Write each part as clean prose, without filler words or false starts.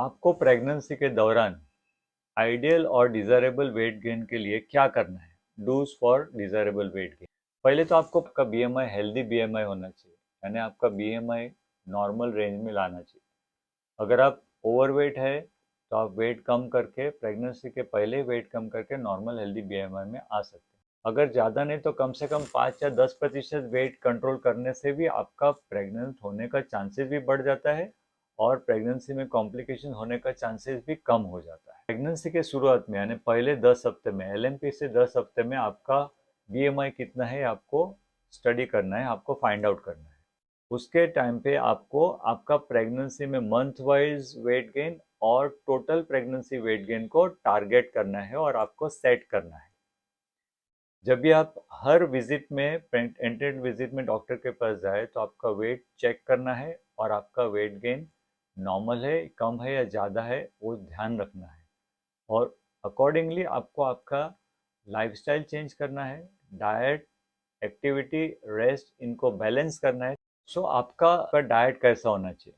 आपको प्रेगनेंसी के दौरान आइडियल और डिजायरेबल वेट गेन के लिए क्या करना है? Dos for desirable weight gain. पहले तो आपको आपका बीएमआई हेल्दी बीएमआई होना चाहिए, यानी आपका बीएमआई नॉर्मल रेंज में लाना चाहिए। अगर आप ओवरवेट है तो आप वेट कम करके प्रेगनेंसी के पहले वेट कम करके नॉर्मल हेल्दी बीएमआई में आ सकते हैं। अगर ज़्यादा नहीं तो कम से कम 5 या 10% वेट कंट्रोल करने से भी आपका प्रेग्नेंट होने का चांसेस भी बढ़ जाता है और प्रेगनेंसी में कॉम्प्लिकेशन होने का चांसेस भी कम हो जाता है। प्रेगनेंसी के शुरुआत में यानी पहले 10 हफ्ते में, एलएमपी से 10 हफ्ते में आपका बीएमआई कितना है आपको स्टडी करना है, आपको फाइंड आउट करना है। उसके टाइम पे आपको आपका प्रेगनेंसी में मंथ वाइज वेट गेन और टोटल प्रेगनेंसी वेट गेन को टारगेट करना है और आपको सेट करना है। जब भी आप हर विजिट में एंटेड विजिट में डॉक्टर के पास जाए तो आपका वेट चेक करना है और आपका वेट गेन नॉर्मल है, कम है या ज़्यादा है वो ध्यान रखना है। और अकॉर्डिंगली आपको आपका लाइफस्टाइल चेंज करना है, डाइट, एक्टिविटी, रेस्ट इनको बैलेंस करना है। सो आपका डाइट कैसा होना चाहिए?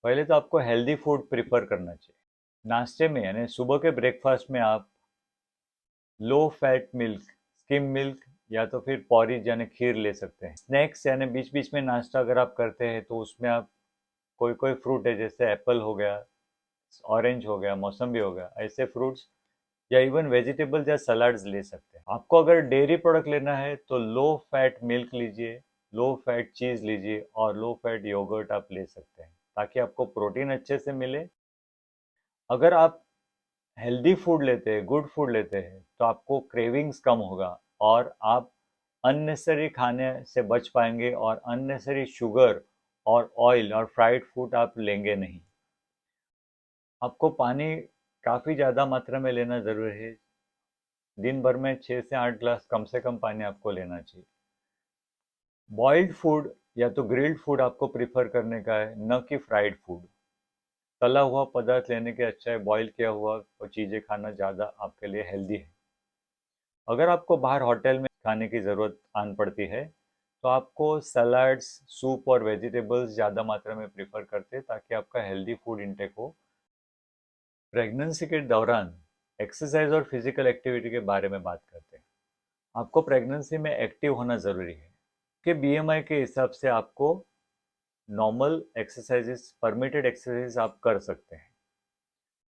पहले तो आपको हेल्दी फूड प्रिफर करना चाहिए। नाश्ते में यानी सुबह के ब्रेकफास्ट में आप low fat milk, skim milk या तो फिर पॉरिज यानी खीर ले सकते हैं। स्नैक्स यानी बीच बीच में नाश्ता अगर आप करते हैं तो उसमें आप कोई कोई फ्रूट है जैसे एप्पल हो गया, ऑरेंज हो गया, मौसम्बी हो गया, ऐसे फ्रूट्स या इवन वेजिटेबल्स या सलाड्स ले सकते हैं। आपको अगर डेयरी प्रोडक्ट लेना है तो लो फैट मिल्क लीजिए, लो फैट चीज़ लीजिए और लो फैट योगर्ट आप ले सकते हैं ताकि आपको प्रोटीन अच्छे से मिले। अगर आप हेल्दी फूड लेते हैं, गुड फूड लेते हैं तो आपको क्रेविंग्स कम होगा और आप अननेसेसरी खाने से बच पाएंगे और अननेसेसरी शुगर और ऑयल और फ्राइड फूड आप लेंगे नहीं। आपको पानी काफ़ी ज़्यादा मात्रा में लेना ज़रूरी है। दिन भर में 6 से 8 ग्लास कम से कम पानी आपको लेना चाहिए। बॉइल्ड फूड या तो ग्रिल्ड फूड आपको प्रिफर करने का है, न कि फ्राइड फूड। तला हुआ पदार्थ लेने के अच्छा है बॉईल किया हुआ और चीज़ें खाना ज़्यादा आपके लिए हेल्दी है। अगर आपको बाहर होटल में खाने की ज़रूरत आन पड़ती है तो आपको सलाड्स, सूप और वेजिटेबल्स ज़्यादा मात्रा में प्रेफर करते हैं ताकि आपका हेल्दी फूड इंटेक हो। प्रेगनेंसी के दौरान एक्सरसाइज और फिजिकल एक्टिविटी के बारे में बात करते हैं। आपको प्रेगनेंसी में एक्टिव होना ज़रूरी है कि बीएमआई के हिसाब से आपको नॉर्मल एक्सरसाइजेस, परमिटेड एक्सरसाइज आप कर सकते हैं।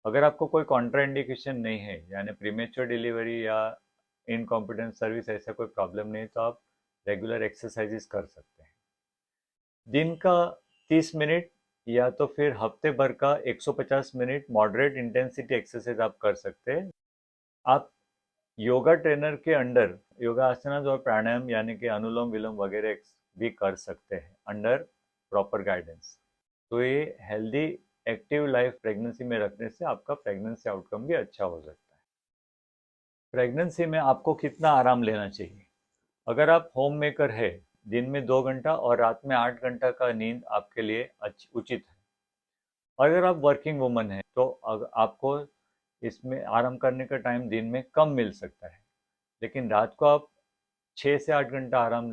अगर आपको कोई कॉन्ट्राइंडिकेशन नहीं है यानी प्रीमेच्योर डिलीवरी या इनकॉम्पिटेंट सर्विस ऐसा कोई प्रॉब्लम नहीं है तो आप रेगुलर एक्सरसाइजेस कर सकते हैं। दिन का 30 मिनट या तो फिर हफ्ते भर का 150 मिनट मॉडरेट इंटेंसिटी एक्सरसाइज आप कर सकते हैं। आप योगा ट्रेनर के अंडर योगा आसनास और प्राणायाम यानी कि अनुलोम विलोम वगैरह भी कर सकते हैं अंडर प्रॉपर गाइडेंस। तो ये हेल्दी एक्टिव लाइफ प्रेगनेंसी में रखने से आपका प्रेगनेंसी आउटकम भी अच्छा हो सकता है। प्रेगनेंसी में आपको कितना आराम लेना चाहिए? अगर आप होम मेकर है, दिन में 2 घंटा और रात में 8 घंटा का नींद आपके लिए उचित है। और अगर आप वर्किंग वुमन है तो आपको इसमें आराम करने का टाइम दिन में कम मिल सकता है, लेकिन रात को आप 6 से 8 घंटा आराम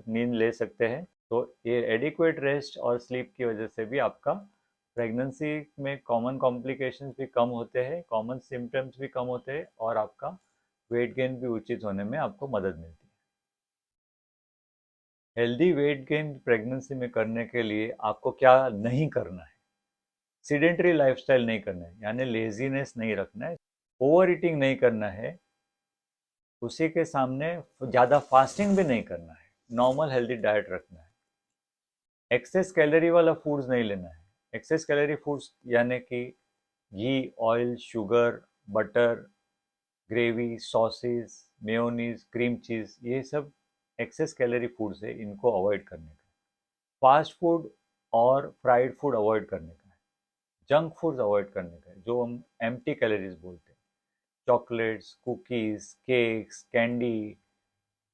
नींद ले सकते हैं। तो ये एडिक्वेट रेस्ट और स्लीप की वजह से भी आपका प्रेगनेंसी में कॉमन कॉम्प्लिकेशंस भी कम होते हैं, कॉमन सिम्टम्स भी कम होते हैं और आपका वेट गेन भी उचित होने में आपको मदद मिलती है। हेल्दी वेट गेन प्रेगनेंसी में करने के लिए आपको क्या नहीं करना है? सीडेंटरी लाइफस्टाइल नहीं करना है यानी लेजीनेस नहीं रखना है, ओवर ईटिंग नहीं करना है, उसी के सामने ज़्यादा फास्टिंग भी नहीं करना है, नॉर्मल हेल्दी डाइट रखना है। एक्सेस कैलोरी वाला फूड्स नहीं लेना है। एक्सेस कैलोरी फूड्स यानी कि घी, oil, sugar, butter, gravy, sauces, mayonnaise, cream cheese, ये सब एक्सेस कैलोरी फूड्स है, इनको अवॉइड करने का है। फास्ट फूड और फ्राइड फूड अवॉइड करने का है। जंक फूड्स अवॉइड करने का है जो हम एम्प्टी कैलोरीज बोलते हैं। Chocolates, cookies, cakes, candy,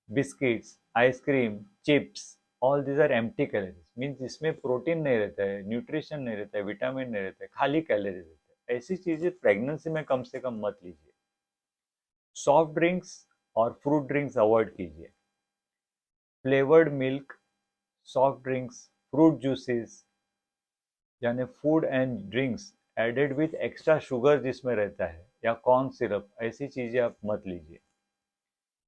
biscuits, ice cream, chips, all these are empty calories, means इसमें प्रोटीन नहीं रहता है, न्यूट्रिशन नहीं रहता है, विटामिन नहीं रहता है, खाली कैलोरीज रहते हैं। ऐसी चीज़ें प्रेगनेंसी में कम से कम मत लीजिए। सॉफ्ट ड्रिंक्स और फ्रूट ड्रिंक्स अवॉइड कीजिए। Flavoured milk, soft drinks, fruit juices यानी food and drinks added with extra sugar जिसमें रहता है, या कॉर्न सिरप, ऐसी चीज़ें आप मत लीजिए।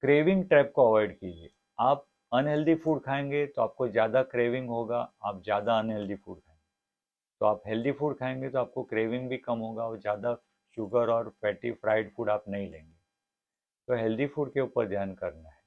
क्रेविंग ट्रैप को अवॉइड कीजिए। आप अनहेल्दी फूड खाएंगे तो आपको ज़्यादा क्रेविंग होगा, आप ज़्यादा अनहेल्दी फूड खाएंगे। तो आप हेल्दी फूड खाएंगे तो आपको क्रेविंग भी कम होगा और ज़्यादा शुगर और फैटी फ्राइड फूड आप नहीं लेंगे। तो हेल्दी फूड के ऊपर ध्यान करना है।